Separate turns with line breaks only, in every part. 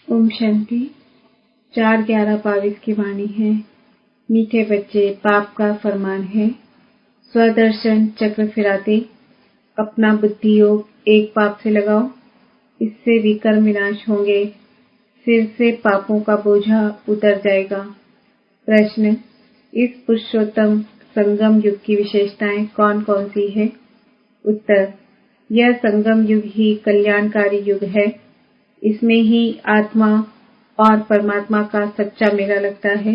ओम शांति। 4/11/22 की वाणी है। मीठे बच्चे, पाप का फरमान है। स्वदर्शन चक्र फिराते अपना बुद्धि योग एक पाप से लगाओ, इससे विकर्म विनाश होंगे। सिर से पापों का बोझा उतर जाएगा। प्रश्न: इस पुरुषोत्तम संगम युग की विशेषताएं कौन कौन सी है? उत्तर: यह संगम युग ही कल्याणकारी युग है। इसमें ही आत्मा और परमात्मा का सच्चा मेला लगता है,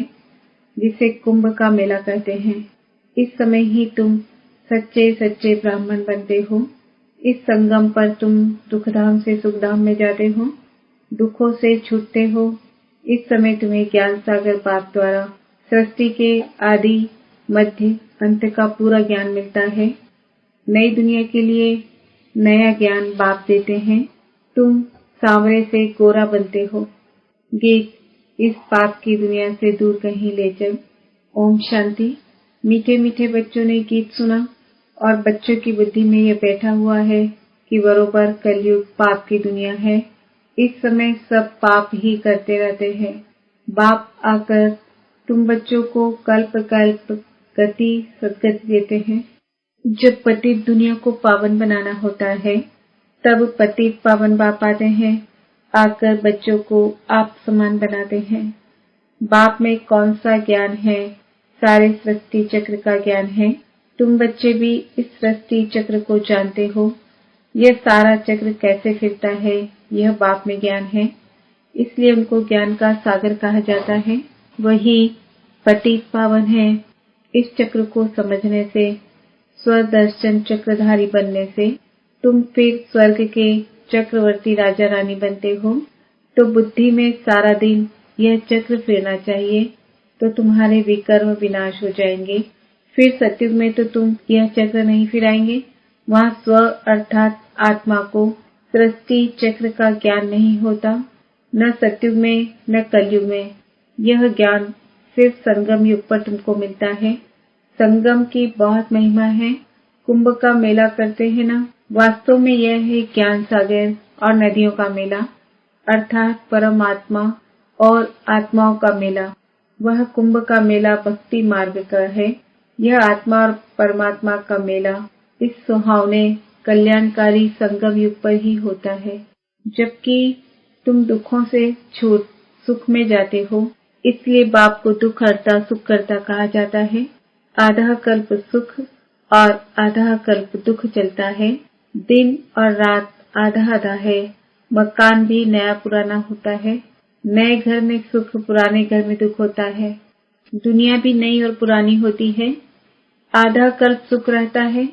जिसे कुंभ का मेला कहते हैं। इस समय ही तुम सच्चे सच्चे ब्राह्मण बनते हो। इस संगम पर तुम दुखधाम से सुखधाम में जाते हो, दुखों से छूटते हो। इस समय तुम्हें ज्ञान सागर बाप द्वारा सृष्टि के आदि मध्य अंत का पूरा ज्ञान मिलता है। नई दुनिया के लिए नया ज्ञान बाप देते हैं। तुम सांवरे से गोरा बनते हो। गीत: इस पाप की दुनिया से दूर कहीं ले चल। ओम शांति। मीठे मीठे बच्चों ने गीत सुना और बच्चों की बुद्धि में यह बैठा हुआ है कि बरोबर कलयुग पाप की दुनिया है। इस समय सब पाप ही करते रहते हैं। बाप आकर तुम बच्चों को कल्प कल्प गति सदगति देते हैं। जब पतित दुनिया को पावन बनाना होता है, तब पतित पावन बाप आते हैं, आकर बच्चों को आप समान बनाते हैं। बाप में कौन सा ज्ञान है? सारे सृष्टि चक्र का ज्ञान है। तुम बच्चे भी इस सृष्टि चक्र को जानते हो। यह सारा चक्र कैसे फिरता है, यह बाप में ज्ञान है। इसलिए उनको ज्ञान का सागर कहा जाता है। वही पतित पावन है। इस चक्र को समझने से, स्वदर्शन चक्रधारी बनने से तुम फिर स्वर्ग के चक्रवर्ती राजा रानी बनते हो। तो बुद्धि में सारा दिन यह चक्र फिरना चाहिए, तो तुम्हारे विकर्म विनाश हो जाएंगे। फिर सतयुग में तो तुम यह चक्र नहीं फिराएंगे। वहाँ स्व अर्थात आत्मा को सृष्टि चक्र का ज्ञान नहीं होता, न सतयुग में न कलयुग में। यह ज्ञान सिर्फ संगम युग पर तुमको मिलता है। संगम की बहुत महिमा है। कुंभ का मेला करते हैं ना, वास्तव में यह है ज्ञान सागर और नदियों का मेला, अर्थात परमात्मा और आत्माओं का मेला। वह कुंभ का मेला भक्ति मार्ग का है। यह आत्मा और परमात्मा का मेला इस सुहावने कल्याणकारी संगम युग पर ही होता है, जबकि तुम दुखों से छूट सुख में जाते हो। इसलिए बाप को दुख हरता सुख करता कहा जाता है। आधा कल्प सुख और आधा कल्प दुख चलता है। दिन और रात आधा आधा है। मकान भी नया पुराना होता है। नए घर में सुख, पुराने घर में दुख होता है। दुनिया भी नई और पुरानी होती है। आधा कल्प सुख रहता है,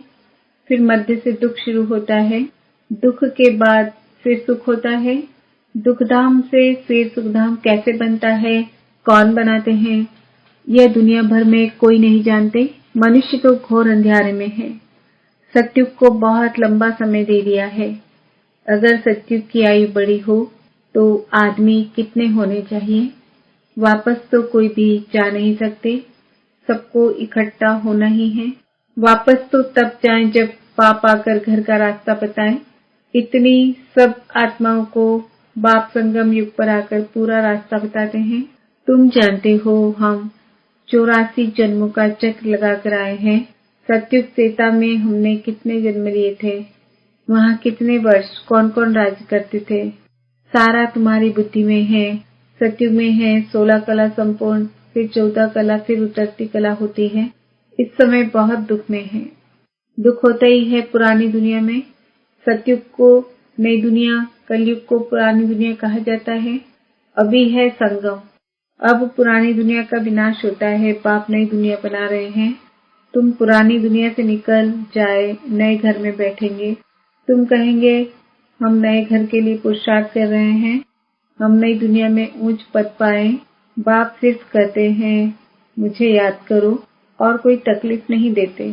फिर मध्य से दुख शुरू होता है। दुख के बाद फिर सुख होता है। दुखधाम से फिर सुखधाम कैसे बनता है, कौन बनाते हैं, यह दुनिया भर में कोई नहीं जानते। मनुष्य तो घोर अंधेरे में है। सतयुग को बहुत लंबा समय दे दिया है। अगर सतयुग की आयु बड़ी हो तो आदमी कितने होने चाहिए? वापस तो कोई भी जा नहीं सकते। सबको इकट्ठा होना ही है। वापस तो तब जाएं जब पाप आकर घर का रास्ता बताएं। इतनी सब आत्माओं को बाप संगम युग पर आकर पूरा रास्ता बताते हैं। तुम जानते हो, हम 84 जन्मों का चक्र लगाकर आए हैं। सतयुग त्रेता में हमने कितने जन्म लिए थे, वहाँ कितने वर्ष कौन कौन राज्य करते थे, सारा तुम्हारी बुद्धि में है। सतयुग में है 16 कला संपूर्ण, फिर 14 कला, फिर उतरती कला होती है। इस समय बहुत दुख में है। दुख होता ही है पुरानी दुनिया में। सतयुग को नई दुनिया, कलयुग को पुरानी दुनिया कहा जाता है। अभी है संगम। अब पुरानी दुनिया का विनाश होता है, बाप नई दुनिया बना रहे हैं। तुम पुरानी दुनिया से निकल जाए नए घर में बैठेंगे। तुम कहेंगे, हम नए घर के लिए पुरुषार्थ कर रहे हैं, हम नई दुनिया में ऊंच पद पाए। बाप सिर्फ कहते हैं, मुझे याद करो, और कोई तकलीफ नहीं देते।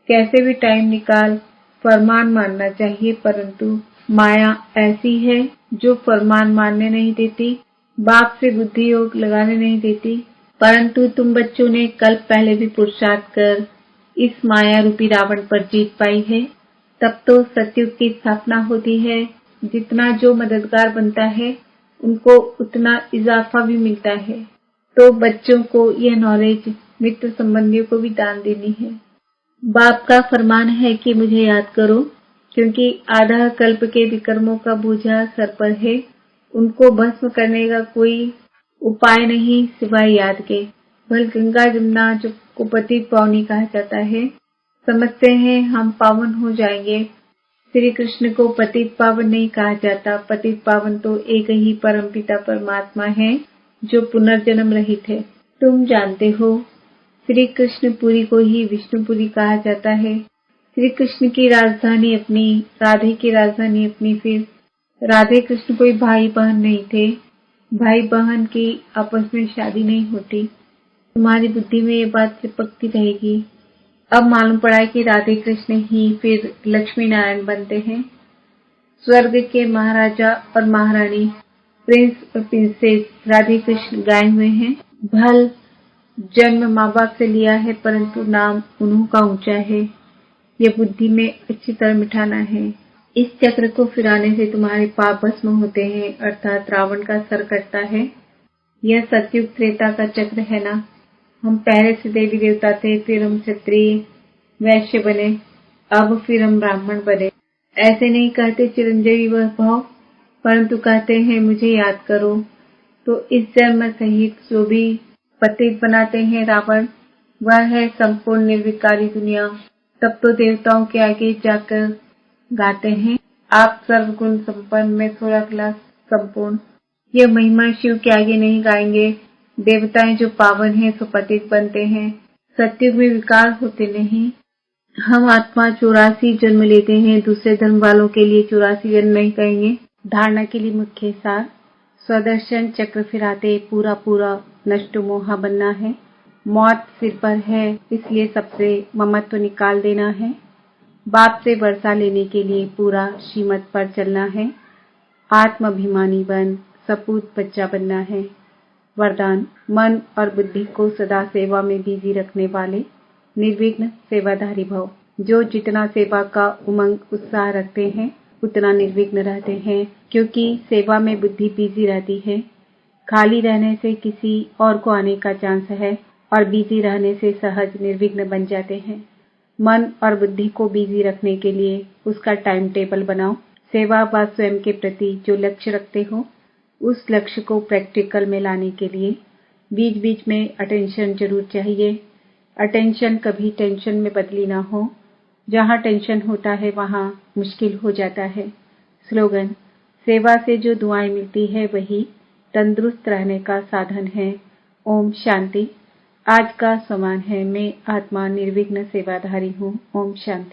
कैसे भी टाइम निकाल फरमान मानना चाहिए, परंतु माया ऐसी है जो फरमान मानने नहीं देती, बाप से बुद्धि योग लगाने नहीं देती। परंतु तुम बच्चों ने कल पहले भी पुरुषार्थ कर इस माया रूपी रावण पर जीत पाई है। तब तो सतयुग की स्थापना होती है। जितना जो मददगार बनता है, उनको उतना इजाफा भी मिलता है। तो बच्चों को यह नॉलेज मित्र संबंधियों को भी दान देनी है। बाप का फरमान है कि मुझे याद करो, क्योंकि आधा कल्प के विकर्मों का बोझा सर पर है। उनको भस्म करने का कोई उपाय नहीं सिवाय याद के। भल गंगा जमुना जो को पतित पावनी कहा जाता है, समझते हैं हम पावन हो जाएंगे। श्री कृष्ण को पतित पावन नहीं कहा जाता। पतित पावन तो एक ही परमपिता परमात्मा है जो पुनर्जन्म रहित है। तुम जानते हो, श्री कृष्णपुरी को ही विष्णुपुरी कहा जाता है। श्री कृष्ण की राजधानी अपनी, राधे की राजधानी अपनी। फिर राधे कृष्ण कोई भाई बहन नहीं थे। भाई बहन की आपस में शादी नहीं होती। तुम्हारी बुद्धि में ये बात चिपकती रहेगी। अब मालूम पड़ा है कि राधे कृष्ण ही फिर लक्ष्मी नारायण बनते हैं। स्वर्ग के महाराजा और महारानी, प्रिंस और प्रिंसेस राधे कृष्ण गाए हुए हैं। भल जन्म माँ बाप से लिया है, परंतु नाम उन्हों का ऊंचा है। यह बुद्धि में अच्छी तरह मिठाना है। इस चक्र को फिराने से तुम्हारे पाप भस्म होते हैं, अर्थात रावण का सर कटता है। यह सतयुग त्रेता का चक्र है ना। हम पहले से देवी देवता थे, फिर हम क्षत्रिय वैश्य बने, अब फिर हम ब्राह्मण बने। ऐसे नहीं कहते चिरंजीवी भव, परंतु कहते हैं मुझे याद करो। तो इस जन्म सहित जो भी पतित बनाते हैं रावण, वह है संपूर्ण निर्विकारी दुनिया। तब तो देवताओं के आगे जाकर गाते हैं, आप सर्वगुण संपन्न में थोड़ा क्लास संपूर्ण। यह महिमा शिव के आगे नहीं गाएंगे। देवताएं जो पावन हैं सो पतित बनते हैं। सतयुग में विकार होते नहीं। हम आत्मा 84 जन्म लेते हैं। दूसरे धर्म वालों के लिए 84 जन्म नहीं कहेंगे। धारणा के लिए मुख्य सार, स्वदर्शन चक्र फिराते पूरा पूरा नष्ट मोहा बनना है। मौत सिर पर है, इसलिए सबसे ममत्व निकाल देना है। बाप से वर्षा लेने के लिए पूरा श्रीमत पर चलना है। आत्माभिमानी बन सपूत बच्चा बनना है। वरदान, मन और बुद्धि को सदा सेवा में बिजी रखने वाले निर्विघ्न सेवाधारी भव। जो जितना सेवा का उमंग उत्साह रखते हैं उतना निर्विघ्न रहते हैं, क्योंकि सेवा में बुद्धि बिजी रहती है। खाली रहने से किसी और को आने का चांस है और बिजी रहने से सहज निर्विघ्न बन जाते हैं। मन और बुद्धि को बिजी रखने के लिए उसका टाइम टेबल बनाओ। सेवा व स्वयं के प्रति जो लक्ष्य रखते हो, उस लक्ष्य को प्रैक्टिकल में लाने के लिए बीच बीच में अटेंशन जरूर चाहिए। अटेंशन कभी टेंशन में बदली ना हो। जहाँ टेंशन होता है वहाँ मुश्किल हो जाता है। स्लोगन, सेवा से जो दुआएं मिलती है वही तंदुरुस्त रहने का साधन है। ओम शांति। आज का समान है, मैं आत्मा निर्विघ्न सेवाधारी हूँ। ओम शांति।